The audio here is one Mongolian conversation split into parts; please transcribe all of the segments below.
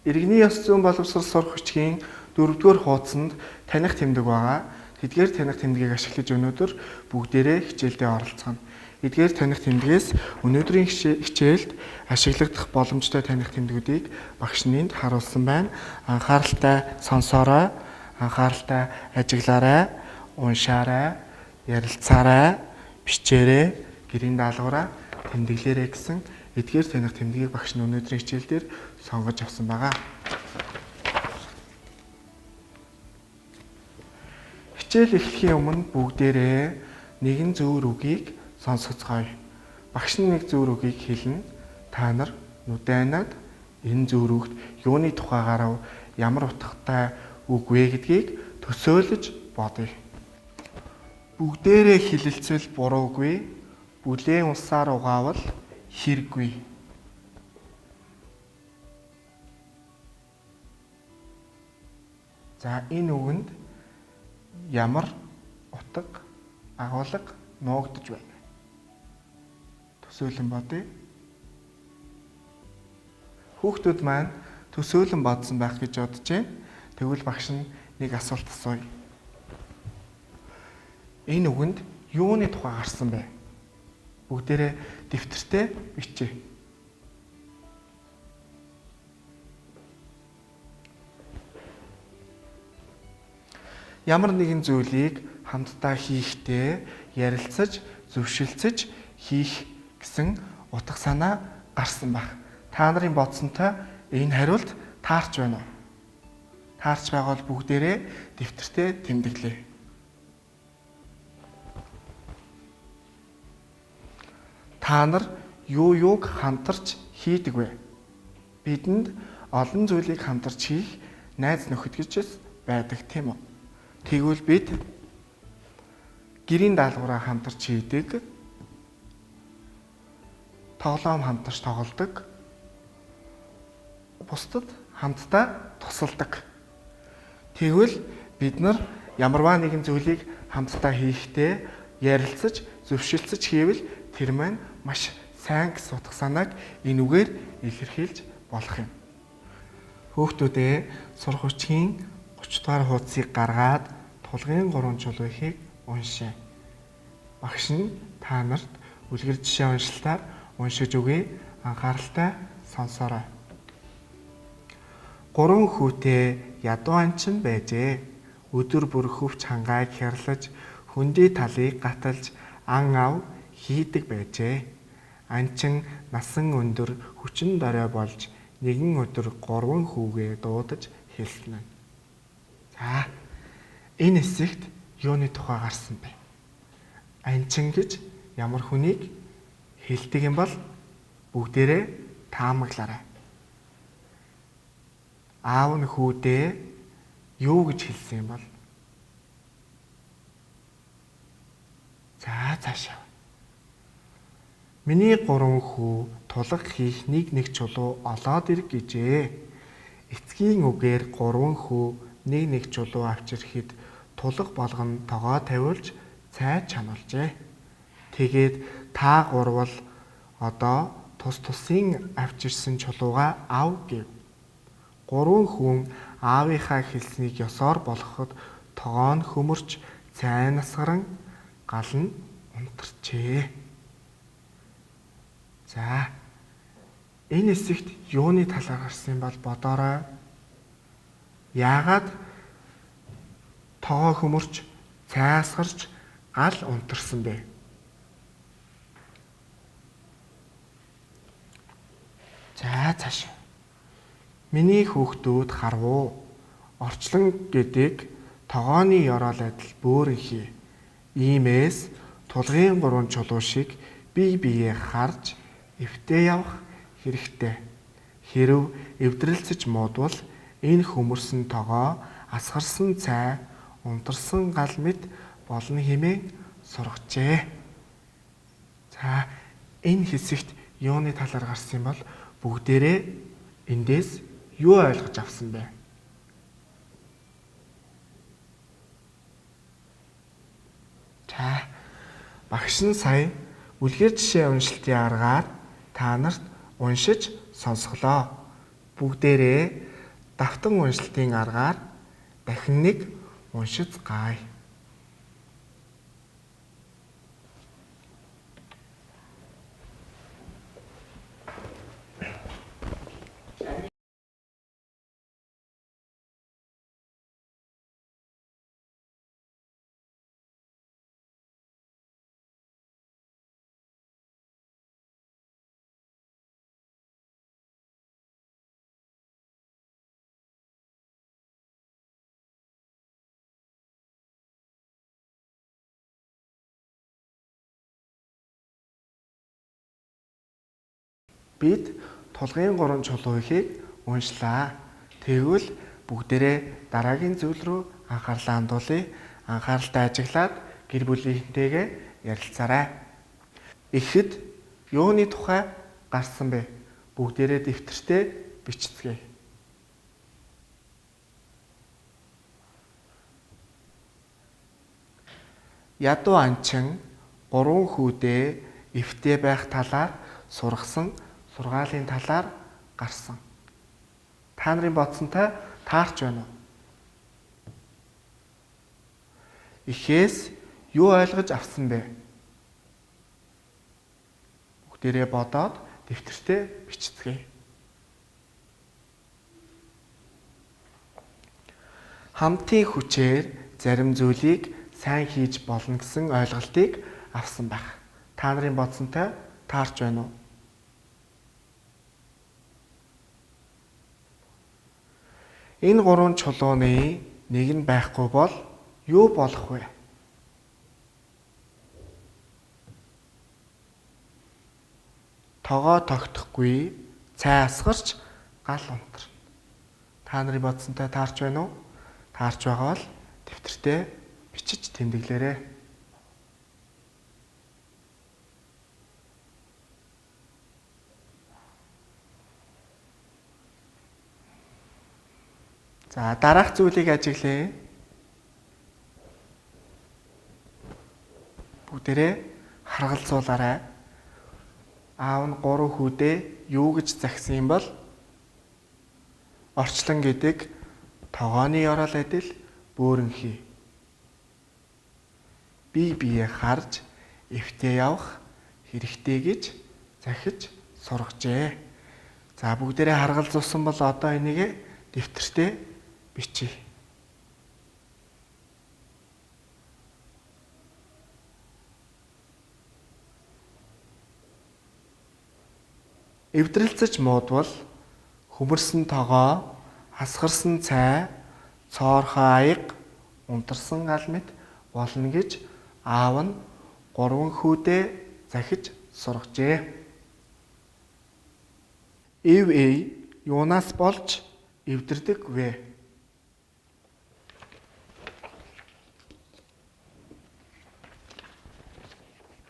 Иргэний ёс зүйн боловсрол сурах бичгийн 4-р хуудсанд таних тэмдэг байгаа. Тэдгээр таних тэмдгийг ашиглаж өнөөдөр бүгдээрээ хичээлдээ оролцоно. Эдгээр таних тэмдгээс өнөөдрийн хичээлд ашиглагдах боломжтой таних тэмдгүүдийг багш нэнд харуулсан байна. Анхааралтай сонсоорой, анхааралтай ажиглаарай, уншаарай, ярилцаарай, бичээрэй, гэрийн даалгавраа тэмдэглээрэй гэсэн эдгээр таних тэмдгийг багш нь өнөөдрийн хичээлдээр сонгож авсан байгаа. Хичээл эхлэхийн өмнө бүгдээрээ нэгэн зөвөр үгийг сонсгоцгоё. Багш нь нэг зөвөр үгийг хэлнэ. Та нар нүдэнад энэ зөвөр үгт юуны тухайгаар ямар утгатай үг вэ гэдгийг төсөөлөж бодъё. Бүгдээрээ хэлэлцвэл буруугүй, бүлээн улсаар угаавал хэрэггүй. За энэ үгэнд ямар утга, агуулга нуугдж байна? Төсөөлөн бодъё. Хүүхдүүд маань төсөөлөн бодсон байх гэж бодож байна. Тэгвэл багш нь нэг асуулт асууя. Энэ үгэнд юуны тухай гарсан бэ? Бүгдээрээ дэвтэртээ бичээ. Ямар нэгэн зүйлийг хамтдаа хийхдээ ярилцаж, зөвшөлдсөж хийх гэсэн утга санаа гарсан байх. Та нарын бодсонтой энэ хариулт таарч байна уу? Таарч байвал бүгдээрээ дэвтэртээ тэмдэглэе. Та нар юуг хамтарч хийдэг вэ? Бидэнд олон зүйлийг хамтарч хийх найз нөхөд гэж байдаг, тийм үү? Тэгвэл бид гэрийн даалгавраа хамтарч хийдэг, тоглоом хамтарч тоглодог, бусдад хамтдаа тусалдаг. Тэгвэл бид нар ямарваа нэгэн зүйлийг хамтдаа хийхдээ ярилцаж, зөвшөлдсөж хийвэл тэр маань маш сайн гэсэн утга санааг энэ үгээр илэрхийлж болох юм. Хүүхдүүдээ сурах хүчгийн 30 дугаар хуудсыг гаргаад тулгын 3 чулуухыг уншъя. Багш нь та нарт үлгэр жишээ уншилтаар уншиж өгье. Анхааралтай сонсоорой. 3 хүүтэй ядуу анчин байжээ. Өдөр бүр хөвч хангааг хярлаж, хөндий талыг гаталж, ан ав хийдэг байжээ. Анчин насан өндөр хүчин дорой болж нэгэн өдөр 3 хүүгээ дуудаж хэлсэн. За энэ хэсэгт юуны тухай гарсан бэ? Анчин гэж ямар хүнийг хэлдэг юм бол бүгдээрээ таамаглаарай. Аав нь хүүдээ юу гэж хэлсэн юм бол? За цаашаа. Миний 3 хүү тулга хийх нэг чулуу олоод ир гэжээ. Эцгийн үгээр 3 хүү нэг чулуу авчирхэд тулга болгон тогоо тавиулж цай чануулжээ. Тэгээд та гурвал одоо тусын авчирсан чулууга ав гэв. 3 хүн аавынхаа хэлснийг ёсоор болгоход тогоо нь хөмөрч цай насгаран гал нь унтарчээ. За энэ хэсэгт юуны талаар гарсан юм бол бодоорой. Яагаад тогоо хөмөрч цай асгарч гал унтарсан бэ? За цааш. Миний хүүхдүүд харвуу. Орчлон гэдэг тогооны ёроол адил бөөрөнхий. Иймээс тулгын 3 чулуу шиг бие биеэ харж эвтээ явах хэрэгтэй. Хэрв эвдрэлцэж муудвал энэ хөмөрсөн тогоо, асгарсан цай, унтарсан гал мэт болно хэмээн сургажээ. За энэ хэсэгт юуны талаар гарсан юм бол бүгдээрээ эндээс юу ойлгож авсан бэ? За багш нь сая үлгэр жишээ уншилтын аргаар та нарт уншиж сонсголоо. Бүгдээрээ давтан уншилтын аргаар дахин нэг уншицгаая. Бид тулгын 3 чулуухийг уншлаа. Тэгвэл бүгдээрээ дараагийн зүйл рүү анхаарлаа хандуулъя. Анхааралтай ажиглаад гэр бүлийнхэнтэйгээ ярилцаарай. Ихэд юуны тухай гарсан бэ? Бүгдээрээ дэвтэртээ бичцгээе. Ядуу анчин 3 хүүдээ эвтэй байх талаар сургасан сургаалын талаар гарсан. Та нарын бодсонтой таарч байна уу? Ихээс юу ойлгож авсан бэ? Бүгдээрээ бодоод дэвтэртээ бичцгээе. Хамтын хүчээр зарим зүйлийг сайн хийж болно гэсэн ойлголтыг авсан байх. Та нарын бодсонтой таарч байна уу? Энэ 3 чулууны нэг нь байхгүй бол юу болох вэ? Тогоо тогтохгүй, цай асгарч гал унтарна. Та нарын бодсонтой таарч байна уу? Таарч байгаа бол дэвтэртээ бичиж тэмдэглээрэй. За дараах зүйлийг ажиглая. Бүгдээрээ харгалзуулаарай. Аав нь 3 хүүдээ юу гэж загсан юм бол? Орчлон гэдэг тогооны орол адил бөөрөнхий. Бие биеэ харж эвтээ явах хэрэгтэй гэж захиж сургажээ. За бүгдээрээ харгалзуулсан бол одоо энийг дэвтэртээ бичиж. Эвдрэлцэж муудвал хөмөрсөн тогоо, хасгарсан цай, цоорхоо аяга, унтарсан гал мэт болно гэж аав нь 3 хүүдээ захиж сургажээ. Эв юунаас болж эвдэрдэг вэ?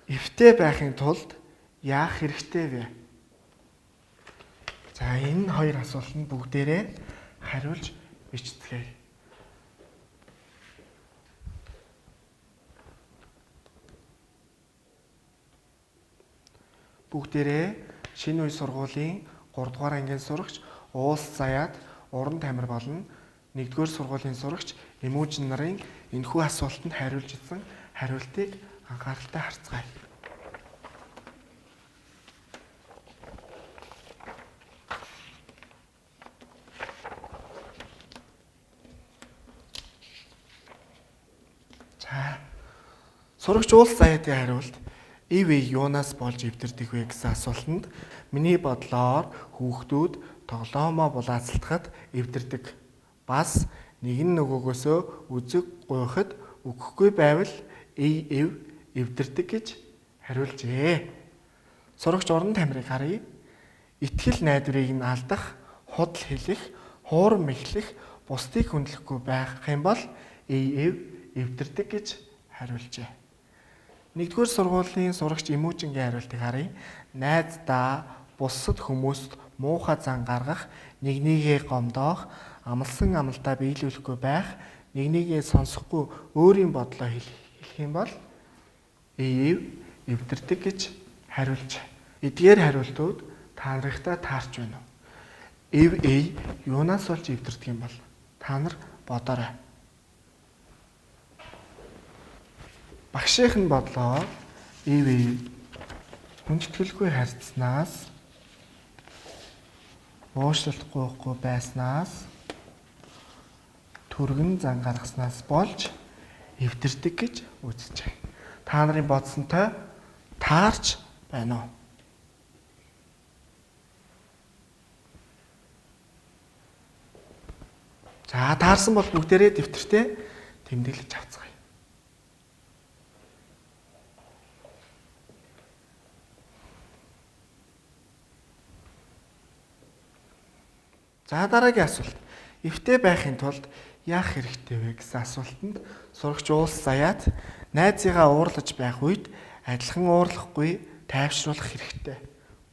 Эвтэй байхын тулд яах хэрэгтэй вэ? За энэ 2 асуултанд бүгдээрээ хариулж бичцгээе. Бүгдээрээ шинэ үе сургуулийн 3 дугаар ангийн сурагч Уус Заяат, Уран Тамир болон 1-р сургуулийн сурагч Эмүүжин нарын энэхүү асуултанд хариулж ирсэн хариултыг анхааралтай харцгаая. За сурагч Уус Заяатын хариулт ив юунаас болж эвдэрдэг вэ гэсэн асуултанд миний бодлоор хүүхдүүд тоглоомоо булаацалтахад эвдэрдэг. Бас нэг нь нөгөөгөөсөө үзэг гуйхад өгөхгүй байвал эвдэрдэг гэж хариулжээ. Сурагч Уран Тамирыг харъя. Итгэл найдварыг нь алдах, худал хэлэх, хуурам мэхлэх, бусдыг хүндлэхгүй байх юм бол эвдэрдэг гэж хариулжээ. 1-р сургуулийн сурагч Эмүүжингийн хариултыг харъя. Найздаа бусад хүмүүст муухай зан гаргах, нэгнийгээ гомдоох, амлсан амлалтаа биелүүлэхгүй байх, нэгнийгээ сонсохгүй өөрийн бодлоо хэлэх юм бол эвдэрдэг гэж хариулж. Эдгээр хариултууд та нартай таарч байна уу? Эв юунаас болж эвдэрдэг юм бол? Та нар бодоорой. Багшийнх нь бодлоо эв хүндэтгэлгүй харьцснаас уушлахгүй байснаас түргэн зан гаргаснаас болж эвдэрдэг гэж үзэж байна. Та нарын бодсонтой таарч байна уу? За таарсан бол бүгдээрээ дэвтэртээ тэмдэглэж авцгаая. За дараагийн асуулт. Эвтэй байхын тулд яах хэрэгтэй вэ гэсэн асуултанд сурагч уулс заяат найзыгаа уурлаж байх үед адилхан уурлахгүй тайвшруулах хэрэгтэй.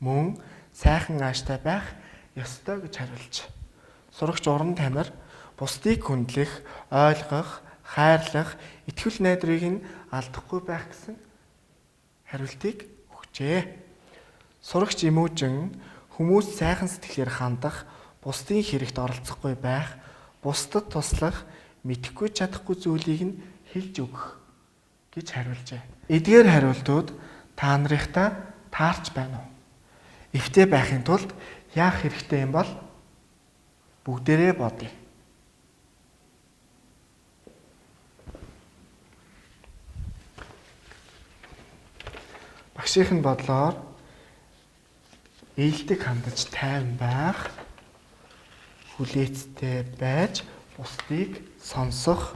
Мөн сайхан ааштай байх ёстой гэж хариулж. Сурагч уран тамир бусдыг хүндлэх, ойлгох, хайрлах, итгэл найдрыг нь алдахгүй байх гэсэн хариултыг өгчээ. Сурагч Эмүүжин хүмүүс сайхан сэтгэлээр хандах, бусдын хэрэгт оролцохгүй байх, бусдад туслах, мэдэхгүй чадахгүй зүйлийг нь хэлж өгөх гэж хариулжээ. Эдгээр хариултууд та нарыхтай таарч байна уу? Эвтэй байхын тулд яах хэрэгтэй юм бол? Бүгдээрээ бодъё. Багшийнх нь бодлоор ээлдэг хандаж тайван байх, хүлээцтэй байж бусдыг сонсох,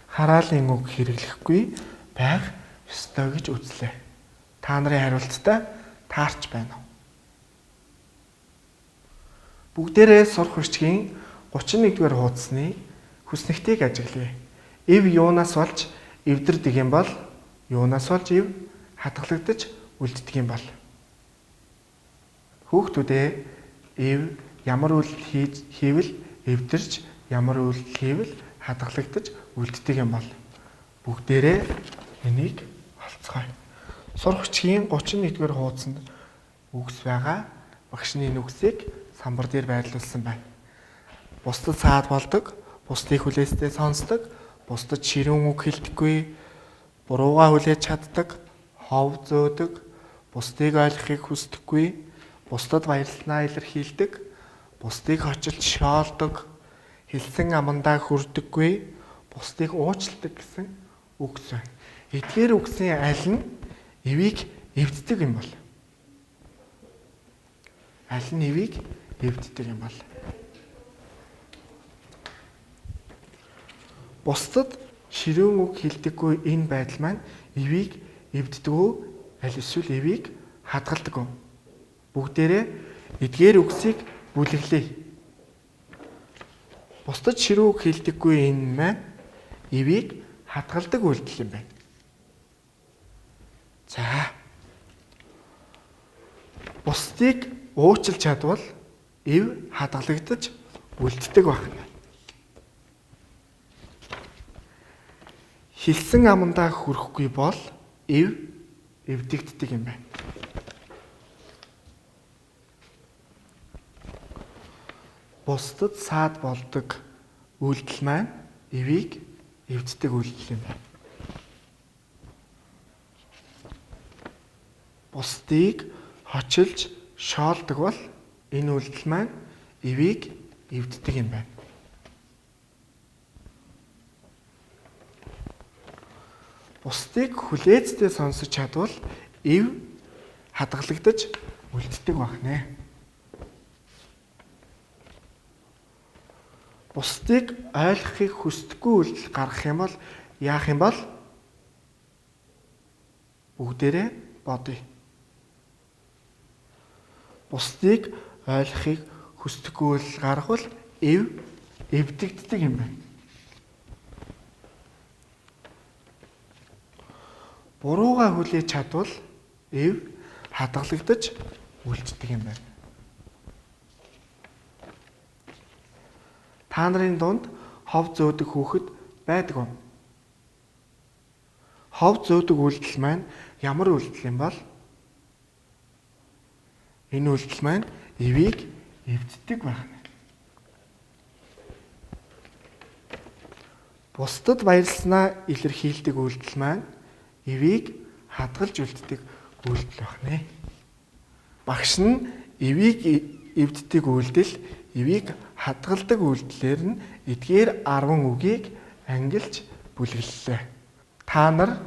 хараалын үг хэрэглэхгүй байх ёстой гэж үзлээ. Та нарын хариулттай таарч байна уу? Бүгдээрээ сурах хүчгийн 31-р хуудасны хүснэгтийг ажиглая. Эв юунаас болж эвдэрдэг юм бол? Юунаас болж эв хадгалагдаж үлддэг юм бол? Хүүхдүүдээ эв ямар үйлдэл хийвэл эвдэрч, ямар үйлдэл хийвэл хадгалагдаж үлддэг юм бол? Бүгдээрээ энийг олцгоё. Сурах хүчгийн 31-р хуудасанд үгс байгаа. Багшны энэ үгсийг самбар дээр байрлуулсан байна. Бусдад саад болдог, бусдыг хүлээстэй сонсдог, бусдад ширүүн үг хэлдэггүй, буруугаа хүлээж чаддаг, хов зөөдөг, бусдыг ойлгохыг хүсдэггүй, бусдад баярлалаа илэрхийлдэг, бусдыг хочилж шоолдог, хэлсэн амандаа хүрдэггүй, бусдыг уучладаг гэсэн үгс байна. Эдгээр үгсийн аль нь эвийг эвддэг юм бол? Аль нь эвийг эвддэг юм бол? Бусдад ширүүн үг хэлдэггүй энэ байдал маань эвийг эвддэг үү? Аль эсвэл эвийг хадгалдаг үү? Бүгдээрээ эдгээр үгсийг бүлэглэе. Бусдад ширүүн үг хэлдэггүй энэ маань эвийг хадгалдаг үйлдэл юм байна. За. Бусдыг уучлж чадвал эв хадгалагдаж үлддэг байна. Хэлсэн амандаа хүрэхгүй бол эв эвдэгддэг юм байна. Бусдад саад болдог үйлдэл маань эвийг эвддэг үйлдэл юм байна. Бусдыг хочилж шоолдог бол энэ үйлдэл маань эвийг эвддэг юм байна. Бусдыг хүлээцтэй сонсож чадвал эв хадгалагдаж үлддэг байна. Бусдыг ойлгохыг хүсдэггүй үйлдэл гаргах юм бол яах юм бол? Бүгдээрээ бодъё. Бусдыг ойлгохыг хүсдэггүй үйлдэл гаргавал эв эвдэгддэг юм байна. Буруугаа хүлээж чадвал эв хадгалагдаж үлддэг юм байна. Та нарын дунд хов зөөдөг хүүхэд байдаг уу? Хов зөөдөг үйлдэл маань ямар үйлдэл юм бол? Энэ үйлдэл маань эвийг эвддэг байна. Бусдад баярлснаа илэрхийлдэг үйлдэл маань эвийг хадгалж үлддэг үйлдэл байна. Багш нь эвийг эвддэг үйлдэл, эвийг хадгалдаг үйлдэлээр нь эдгээр 10 үгийг ангилж бүлэглэлээ. Та нар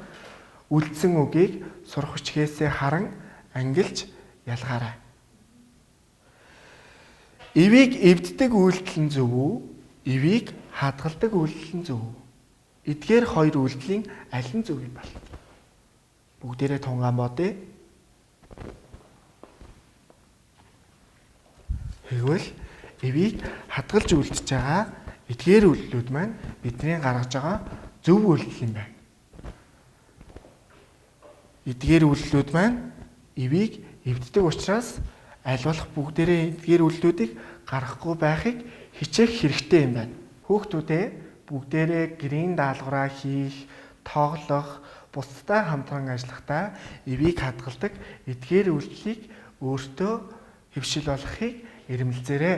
үлдсэн үгийг сурах хүчгээсээ харан ангилж ялгаарай. Эвийг эвддэг үйлдэл нь зөв үү? Эвийг хадгалдаг үйлдэл нь зөв үү? Эдгээр хоёр үйлдэлийн аль нь зөв юм бол? Бүгдээрээ тунгаан бодъё. Тэгвэл эвийг хадгалж үлдэж байгаа эдгээр үйлдэлүүд маань бидний гаргаж байгаа зөв үйлдэл юм байна. Эдгээр үйлдэлүүд маань эвийг эвддэг учраас аль болох бүгдээрээ эдгээр үйлдэлүүдийг гаргахгүй байхыг хичээх хэрэгтэй юм байна. Хүүхдүүдээ бүгдээрээ гэрийн даалгавраа хийх, тоглох, бусдтай хамтран ажиллахдаа эвийг хадгалдаг эдгээр үйлдэлийг өөртөө хэвшил болгохыг эрмэлзээрэй.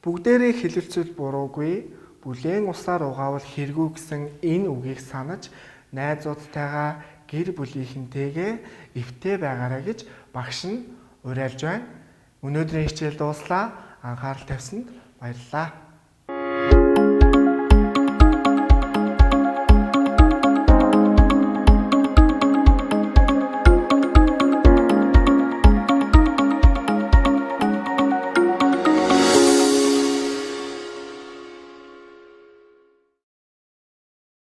Бүгдээрээ хэлэлцвэл буруугүй, бүлээн усаар угаавал хэрэггүй гэсэн энэ үгийг санаж найзуудтайгаа гэр бүлийнхэнтэйгээ эвтэй байгаарай гэж багш нь уриалж байна. Өнөөдрийн хичээл дууслаа. Анхаарал тавьсанд баярлалаа.